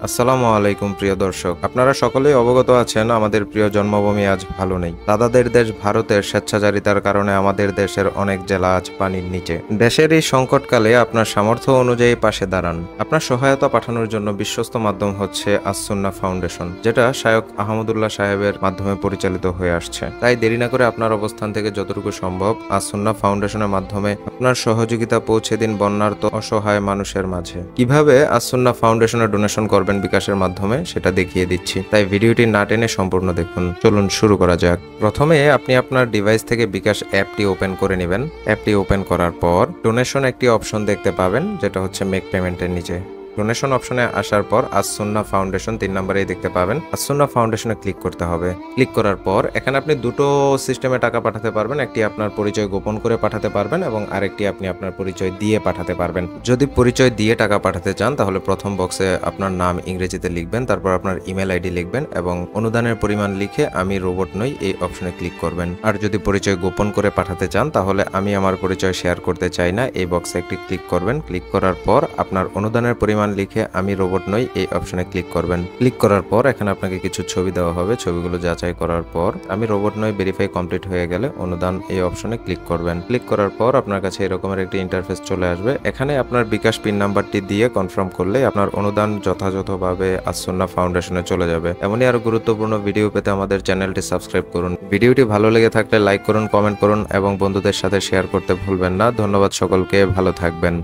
আসসালামু আলাইকুম প্রিয় দর্শক, আপনারা সকলেই অবগত আছেন আমাদের প্রিয় জন্মভূমি আজ ভালো নেই। দাদাদের দেশ ভারতের স্বেচ্ছাচারিতার কারণে আমাদের দেশের অনেক জেলা আজ পানির নিচে। দেশের এই সংকটকালে আপনার সামর্থ্য অনুযায়ী পাশে দাঁড়ান। আপনার সহায়তা পাঠানোর জন্য বিশ্বস্ত মাধ্যম হচ্ছে আস-সুন্নাহ ফাউন্ডেশন, যেটা শায়খ আহমদুল্লাহ সাহেবের মাধ্যমে পরিচালিত হয়ে আসছে। তাই দেরি না করে আপনার অবস্থান থেকে যতটুকু সম্ভব আস-সুন্নাহ ফাউন্ডেশনের মাধ্যমে আপনার সহযোগিতা পৌঁছে দিন বন্যার্ত অসহায় মানুষের মাঝে। কিভাবে আস-সুন্নাহ ফাউন্ডেশনের ডোনেশন করবেন বিকাশের মাধ্যমে সেটা দেখিয়ে দিচ্ছি, তাই ভিডিওটি না টেনে সম্পূর্ণ দেখুন। চলুন শুরু করা যাক। প্রথমে আপনি আপনার ডিভাইস থেকে বিকাশ অ্যাপটি ওপেন করে নেবেন। অ্যাপটি ওপেন করার পর ডোনেশন একটি অপশন দেখতে পাবেন, যেটা হচ্ছে মেক পেমেন্টের নিচে। ডোনেশন অপশনে আসার পর আস-সুন্নাহ ফাউন্ডেশন 3 নম্বরেই দেখতে পাবেন। আস-সুন্নাহ ফাউন্ডেশনে ক্লিক করতে হবে। ক্লিক করার পর এখানে আপনি দুটো সিস্টেমে টাকা পাঠাতে পারবেন। একটি আপনার পরিচয় গোপন করে পাঠাতে পারবেন এবং আরেকটি আপনি আপনার পরিচয় দিয়ে পাঠাতে পারবেন। যদি পরিচয় দিয়ে টাকা পাঠাতে চান তাহলে প্রথম বক্সে আপনার নাম ইংরেজিতে লিখবেন, তারপর আপনার ইমেল আইডি লিখবেন এবং অনুদানের পরিমাণ লিখে আমি রোবট নই এই অপশনে ক্লিক করবেন। আর যদি পরিচয় গোপন করে পাঠাতে চান তাহলে আমি আমার পরিচয় শেয়ার করতে চাই না এই বক্সে একটি ক্লিক করবেন। ক্লিক করার পর আপনার অনুদানের পরিমাণ লিখে আমি রোবট নই এই অপশনে ক্লিক করবেন। ক্লিক করার পর এখানে আপনাকে কিছু ছবি দেওয়া হবে। ছবিগুলো যাচাই করার পর আমি রোবট নই ভেরিফাই কমপ্লিট হয়ে গেলে অনুদান এই অপশনে ক্লিক করবেন। ক্লিক করার পর আপনার কাছে এরকমের একটি ইন্টারফেস চলে আসবে। এখানে আপনার বিকাশ পিন নাম্বারটি দিয়ে কনফার্ম করলে আপনার অনুদান যথাযথভাবে আস-সুন্নাহ ফাউন্ডেশনে চলে যাবে। এমনই আরো গুরুত্বপূর্ণ ভিডিও পেতে আমাদের চ্যানেলটি সাবস্ক্রাইব করুন। ভিডিওটি ভালো লেগে থাকলে লাইক করুন, কমেন্ট করুন এবং বন্ধুদের সাথে শেয়ার করতে ভুলবেন না। ধন্যবাদ সকলকে, ভালো থাকবেন।